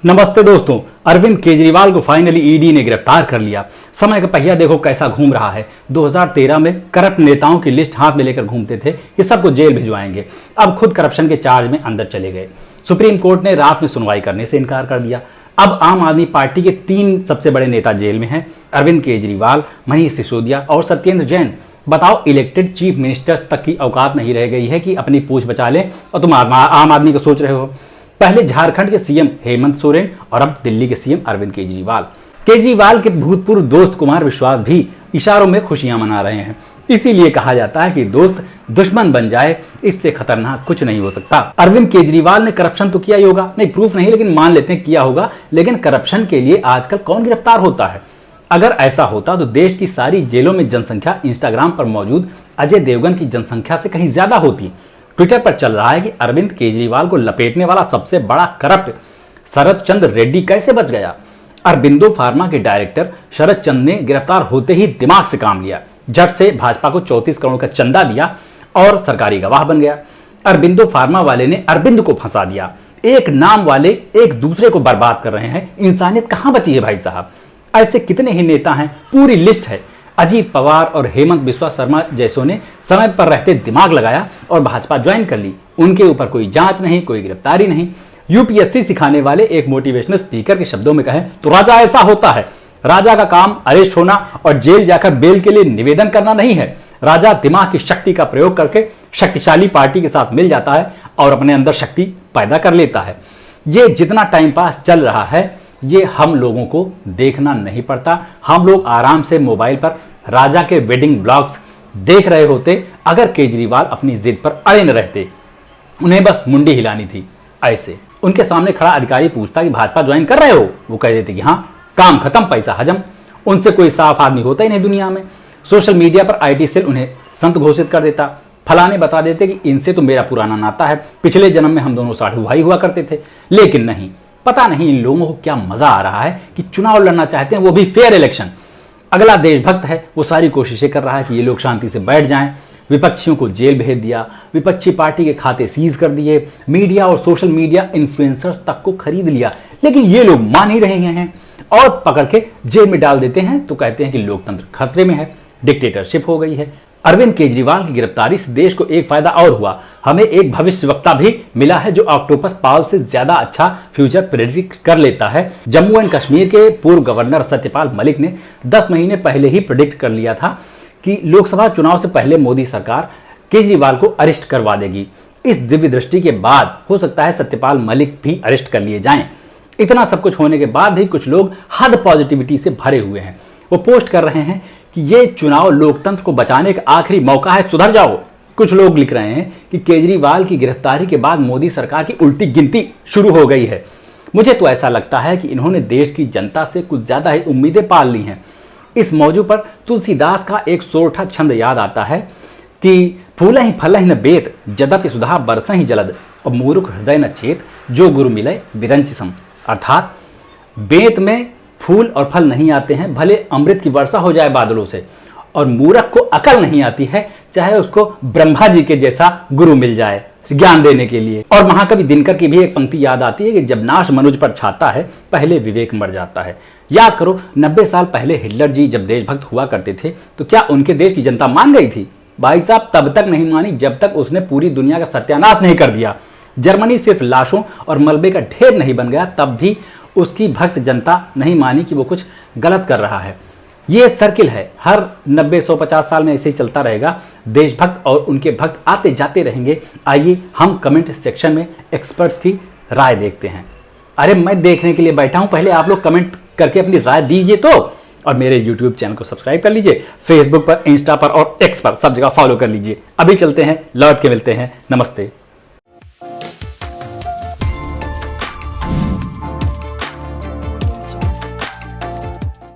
नमस्ते दोस्तों। अरविंद केजरीवाल को फाइनली ईडी ने गिरफ्तार कर लिया। समय का पहिया देखो कैसा घूम रहा है। 2013 में करप्ट नेताओं की लिस्ट हाथ में लेकर घूमते थे कि सबको जेल भिजवाएंगे। अब खुद करप्शन के चार्ज में अंदर चले गए। सुप्रीम कोर्ट ने रात में सुनवाई करने से इनकार कर दिया। अब आम आदमी पार्टी के 3 सबसे बड़े नेता जेल में हैं, अरविंद केजरीवाल, मनीष सिसोदिया और सत्येंद्र जैन। बताओ, इलेक्टेड चीफ मिनिस्टर्स तक की औकात नहीं रह गई है कि अपनी पूछ बचा लें और तुम आम आदमी को सोच रहे हो। पहले झारखंड के सीएम हेमंत सोरेन और अब दिल्ली के सीएम अरविंद केजरीवाल। केजरीवाल के भूतपूर्व दोस्त कुमार विश्वास भी इशारों में खुशियां मना रहे हैं। इसीलिए कहा जाता है कि दोस्त दुश्मन बन जाए, इससे खतरनाक कुछ नहीं हो सकता। अरविंद केजरीवाल ने करप्शन तो किया ही होगा, नहीं प्रूफ नहीं लेकिन मान लेते हैं किया होगा। लेकिन करप्शन के लिए आजकल कौन गिरफ्तार होता है? अगर ऐसा होता तो देश की सारी जेलों में जनसंख्या इंस्टाग्राम पर मौजूद अजय देवगन की जनसंख्या से कहीं ज्यादा होती। ट्विटर पर चल रहा है कि अरविंद केजरीवाल को लपेटने वाला सबसे बड़ा करप्ट शरद चंद्र रेड्डी कैसे बच गया। अरबिंदो फार्मा के डायरेक्टर शरद चंद्र ने गिरफ्तार होते ही दिमाग से काम लिया, झट से भाजपा को 34 करोड़ का चंदा दिया और सरकारी गवाह बन गया। अरबिंदो फार्मा वाले ने अरविंद को फंसा दिया। एक नाम वाले एक दूसरे को बर्बाद कर रहे हैं। इंसानियत कहां बची है भाई साहब? ऐसे कितने ही नेता हैं, पूरी लिस्ट है। अजीत पवार और हेमंत बिस्वा शर्मा जैसों ने समय पर रहते दिमाग लगाया और भाजपा ज्वाइन कर ली। उनके ऊपर कोई जांच नहीं, कोई गिरफ्तारी नहीं। यूपीएससी सिखाने वाले एक मोटिवेशनल स्पीकर के शब्दों में कहें तो राजा ऐसा होता है। राजा का काम अरेस्ट होना और जेल जाकर बेल के लिए निवेदन करना नहीं है। राजा दिमाग की शक्ति का प्रयोग करके शक्तिशाली पार्टी के साथ मिल जाता है और अपने अंदर शक्ति पैदा कर लेता है। ये जितना टाइम पास चल रहा है, ये हम लोगों को देखना नहीं पड़ता। हम लोग आराम से मोबाइल पर राजा के वेडिंग ब्लॉग्स देख रहे होते अगर केजरीवाल अपनी जिद पर अड़े न रहते। उन्हें बस मुंडी हिलानी थी। ऐसे उनके सामने खड़ा अधिकारी पूछता कि भाजपा ज्वाइन कर रहे हो, वो कह देते कि हाँ, काम खत्म, पैसा हजम। उनसे कोई साफ आदमी होता ही नहीं दुनिया में। सोशल मीडिया पर आईटी सेल उन्हें संत घोषित कर देता। फलाने बता देते कि इनसे तो मेरा पुराना नाता है, पिछले जन्म में हम दोनों साढ़ू भाई हुआ करते थे। लेकिन नहीं, पता नहीं इन लोगों को क्या मजा आ रहा है कि चुनाव लड़ना चाहते हैं, वो भी फेयर इलेक्शन। अगला देशभक्त है, वो सारी कोशिशें कर रहा है कि ये लोग शांति से बैठ जाएं। विपक्षियों को जेल भेज दिया, विपक्षी पार्टी के खाते सीज कर दिए, मीडिया और सोशल मीडिया इन्फ्लुएंसर्स तक को खरीद लिया। लेकिन ये लोग मान ही रहे हैं और पकड़ के जेल में डाल देते हैं तो कहते हैं कि लोकतंत्र खतरे में है, डिक्टेटरशिप हो गई है। अरविंद केजरीवाल की गिरफ्तारी से देश को एक फायदा और हुआ। हमें एक भविष्यवक्ता भी मिला है जो ऑक्टोपस पाल से ज्यादा अच्छा फ्यूचर प्रेडिक्ट कर लेता है। जम्मू एंड कश्मीर के पूर्व गवर्नर सत्यपाल मलिक ने 10 महीने पहले ही प्रेडिक्ट कर लिया था कि लोकसभा चुनाव से पहले मोदी सरकार केजरीवाल को अरेस्ट करवा देगी। इस दिव्य दृष्टि के बाद हो सकता है सत्यपाल मलिक भी अरेस्ट कर लिए जाएं। इतना सब कुछ होने के बाद भी कुछ लोग हद पॉजिटिविटी से भरे हुए हैं। वो पोस्ट कर रहे हैं कि ये चुनाव लोकतंत्र को बचाने का आखिरी मौका है, सुधर जाओ। कुछ लोग लिख रहे हैं कि केजरीवाल की गिरफ्तारी के बाद मोदी सरकार की उल्टी गिनती शुरू हो गई है। मुझे तो ऐसा लगता है कि इन्होंने देश की जनता से कुछ ज्यादा ही उम्मीदें पाल ली हैं। इस मौजू पर तुलसीदास का एक सोरठा छंद याद आता है कि फूलहि फलहि न बेत, जदपि सुधा बरसहि जलद, और मूर्ख हृदय न चेत, जो गुरु मिले विरंच सम। अर्थात बेत में फूल और फल नहीं आते हैं, भले अमृत की वर्षा हो जाए बादलों से, और मूर्ख को अकल नहीं आती है, चाहे उसको ब्रह्मा जी के जैसा गुरु मिल जाए ज्ञान देने के लिए। और महाकवि दिनकर की भी एक पंक्ति याद आती है कि जब नाश मनुज पर छाता है, पहले विवेक मर जाता है। याद करो, 90 साल पहले हिटलर जी जब देशभक्त हुआ करते थे तो क्या उनके देश की जनता मान गई थी? भाई साहब, तब तक नहीं मानी जब तक उसने पूरी दुनिया का सत्यानाश नहीं कर दिया। जर्मनी सिर्फ लाशों और मलबे का ढेर नहीं बन गया, तब भी उसकी भक्त जनता नहीं मानी कि वो कुछ गलत कर रहा है। ये सर्किल है, हर 90-150 साल में ऐसे ही चलता रहेगा। देशभक्त और उनके भक्त आते जाते रहेंगे। आइए हम कमेंट सेक्शन में एक्सपर्ट्स की राय देखते हैं। अरे मैं देखने के लिए बैठा हूं, पहले आप लोग कमेंट करके अपनी राय दीजिए तो। और मेरे YouTube चैनल को सब्सक्राइब कर लीजिए, फेसबुक पर, इंस्टा पर और एक्स पर सब जगह फॉलो कर लीजिए। अभी चलते हैं, लौट के मिलते हैं। नमस्ते।